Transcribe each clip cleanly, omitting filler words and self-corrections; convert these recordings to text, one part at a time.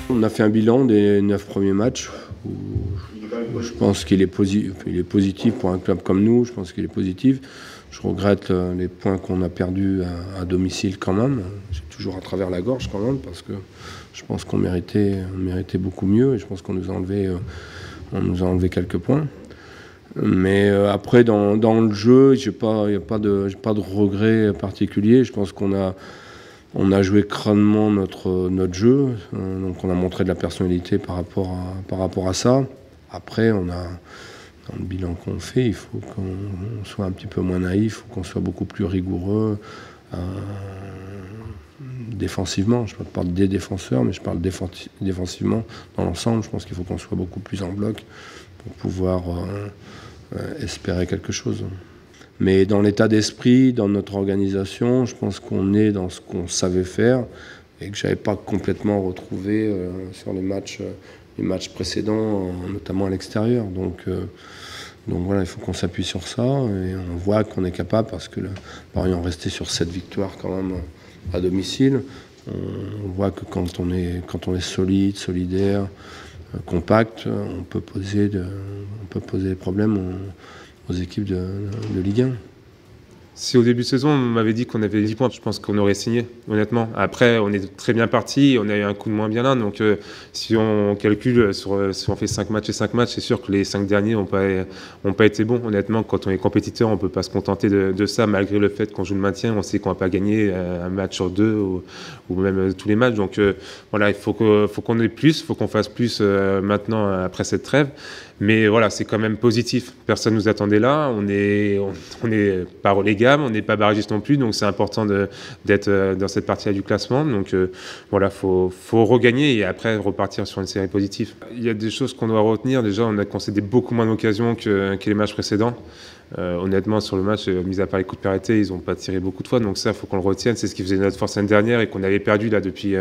On a fait un bilan des 9 premiers matchs où je pense qu'il est positif pour un club comme nous, je pense qu'il est positif. Je regrette les points qu'on a perdus à domicile quand même. J'ai toujours à travers la gorge quand même parce que je pense qu'on méritait beaucoup mieux et je pense qu'on nous a enlevé quelques points. Mais après dans le jeu, j'ai pas de regret particulier. Je pense qu'on a joué crânement notre jeu, donc on a montré de la personnalité par rapport à ça. Après, dans le bilan qu'on fait, il faut qu'on soit un petit peu moins naïf, il faut qu'on soit beaucoup plus rigoureux défensivement. Je ne parle pas des défenseurs, mais je parle défensivement dans l'ensemble. Je pense qu'il faut qu'on soit beaucoup plus en bloc pour pouvoir espérer quelque chose. Mais dans l'état d'esprit, dans notre organisation, je pense qu'on est dans ce qu'on savait faire et que je n'avais pas complètement retrouvé sur les matchs précédents, notamment à l'extérieur. Donc voilà, il faut qu'on s'appuie sur ça et on voit qu'on est capable parce que par ayant resté sur 7 victoires quand même à domicile, on voit que quand on est solide, solidaire, compact, on peut poser des problèmes aux équipes de Ligue 1. Si au début de saison, on m'avait dit qu'on avait 10 points, je pense qu'on aurait signé, honnêtement. Après, on est très bien parti, on a eu un coup de moins bien là. Donc, si on calcule, si on fait 5 matchs et 5 matchs, c'est sûr que les 5 derniers n'ont pas été bons. Honnêtement, quand on est compétiteur, on ne peut pas se contenter de ça, malgré le fait qu'on joue le maintien. On sait qu'on ne va pas gagner un match sur 2 ou même tous les matchs. Donc, voilà, il faut qu'on ait plus, il faut qu'on fasse plus maintenant, après cette trêve. Mais voilà, c'est quand même positif. Personne ne nous attendait là. On n'est pas relégable, on n'est pas barragiste non plus. Donc c'est important d'être dans cette partie-là du classement. Donc voilà, faut regagner et après repartir sur une série positive. Il y a des choses qu'on doit retenir. Déjà, on a concédé beaucoup moins d'occasions que les matchs précédents. Honnêtement, sur le match, mis à part les coups de pied arrêtés, ils n'ont pas tiré beaucoup de fois. Donc ça, il faut qu'on le retienne. C'est ce qui faisait notre force l'année dernière et qu'on avait perdu là depuis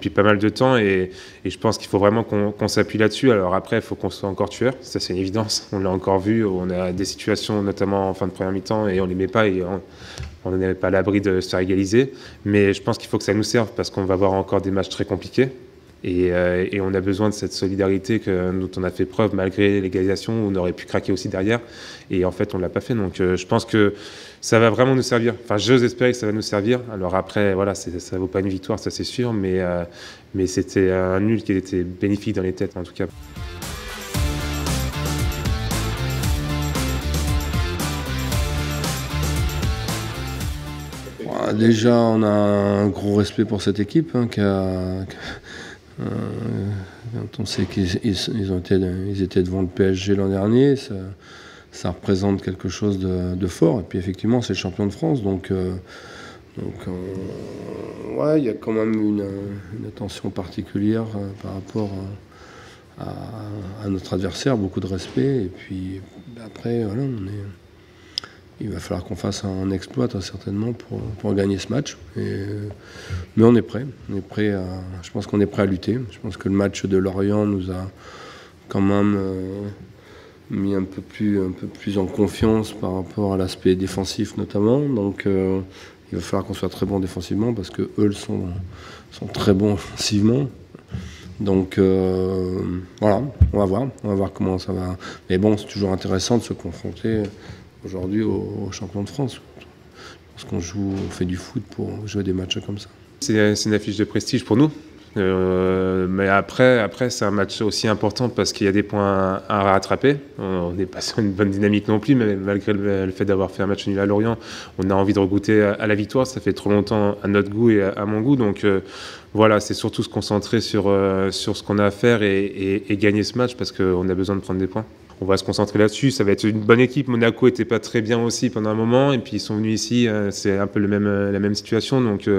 pas mal de temps. Et je pense qu'il faut vraiment qu'on s'appuie là-dessus. Alors après, il faut qu'on soit encore tueur. Ça, c'est une évidence. On l'a encore vu. On a des situations, notamment en fin de première mi-temps, et on ne les met pas. Et on n'est pas à l'abri de se faire égaliser. Mais je pense qu'il faut que ça nous serve parce qu'on va avoir encore des matchs très compliqués. Et on a besoin de cette solidarité dont on a fait preuve malgré l'égalisation, où on aurait pu craquer aussi derrière. Et en fait, on ne l'a pas fait. Donc je pense que ça va vraiment nous servir. Enfin, j'ose espérer que ça va nous servir. Alors après, voilà, ça ne vaut pas une victoire, ça c'est sûr. Mais c'était un nul qui était bénéfique dans les têtes, en tout cas. Déjà, on a un gros respect pour cette équipe quand on sait qu'ils étaient devant le PSG l'an dernier, ça représente quelque chose de fort. Et puis effectivement, c'est le champion de France, donc ouais, il y a quand même une attention particulière par rapport à notre adversaire, beaucoup de respect. Et puis après, voilà, il va falloir qu'on fasse un exploit certainement pour gagner ce match. Mais on est prêt. Je pense qu'on est prêt à lutter. Je pense que le match de Lorient nous a quand même mis un peu plus en confiance par rapport à l'aspect défensif notamment. Donc il va falloir qu'on soit très bon défensivement parce que eux sont très bons offensivement. Donc voilà, on va voir comment ça va. Mais bon, c'est toujours intéressant de se confronter aujourd'hui aux champions de France. Parce qu'on fait du foot pour jouer des matchs comme ça. C'est une affiche de prestige pour nous. Mais après c'est un match aussi important parce qu'il y a des points à rattraper. On n'est pas sur une bonne dynamique non plus, mais malgré le fait d'avoir fait un match nul à Lorient, on a envie de regoûter à la victoire. Ça fait trop longtemps à notre goût et à mon goût. Donc voilà, c'est surtout se concentrer sur ce qu'on a à faire et gagner ce match parce qu'on a besoin de prendre des points. On va se concentrer là-dessus. Ça va être une bonne équipe. Monaco n'était pas très bien aussi pendant un moment. Et puis ils sont venus ici. C'est un peu la même situation. Donc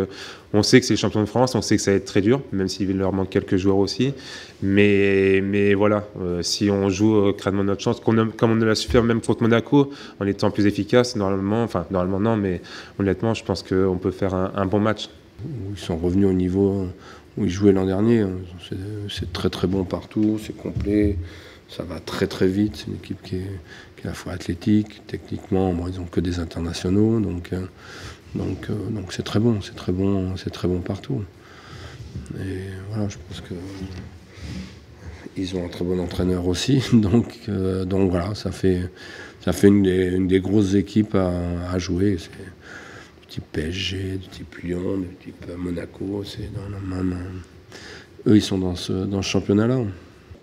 on sait que c'est les champions de France. On sait que ça va être très dur, même s'il leur manque quelques joueurs aussi. Mais voilà, si on joue crânement notre chance, comme on l'a su faire même contre Monaco, en étant plus efficace, normalement non, mais honnêtement, je pense qu'on peut faire un bon match. Ils sont revenus au niveau où ils jouaient l'an dernier. C'est très très bon partout, c'est complet. ça va très très vite. C'est une équipe qui est à la fois athlétique, techniquement. Bon, ils n'ont que des internationaux, donc c'est très bon, c'est très bon partout. Et voilà, je pense que ils ont un très bon entraîneur aussi, donc voilà, ça fait une des grosses équipes à jouer. C'est du type PSG, du type Lyon, du type Monaco. C'est dans la même. Eux, ils sont dans ce championnat-là.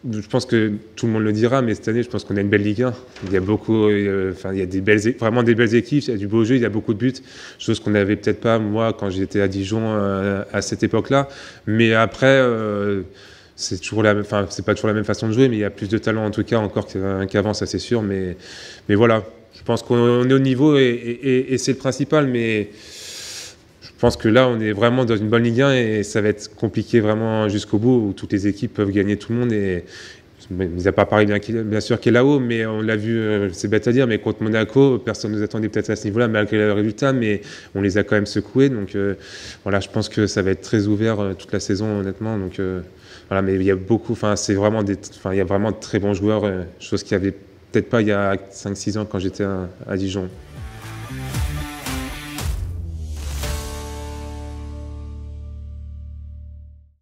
Je pense que tout le monde le dira, mais cette année, je pense qu'on a une belle Ligue 1. Il y a beaucoup, il y a vraiment des belles équipes, il y a du beau jeu, il y a beaucoup de buts, chose qu'on n'avait peut-être pas, moi, quand j'étais à Dijon à cette époque-là. Mais après, c'est pas toujours la même façon de jouer, mais il y a plus de talent en tout cas encore qu'avant, ça c'est sûr. Mais voilà, je pense qu'on est au niveau et c'est le principal, mais je pense que là, on est vraiment dans une bonne Ligue 1 et ça va être compliqué vraiment jusqu'au bout, où toutes les équipes peuvent gagner tout le monde. Et mis à part Paris, bien sûr, qui est là-haut, mais on l'a vu, c'est bête à dire, mais contre Monaco, personne ne nous attendait peut-être à ce niveau-là, malgré le résultat, mais on les a quand même secoués. Donc voilà, je pense que ça va être très ouvert toute la saison, honnêtement. Donc voilà, mais il y a beaucoup, c'est vraiment il y a vraiment de très bons joueurs, chose qu'il n'y avait peut-être pas il y a 5-6 ans quand j'étais à Dijon.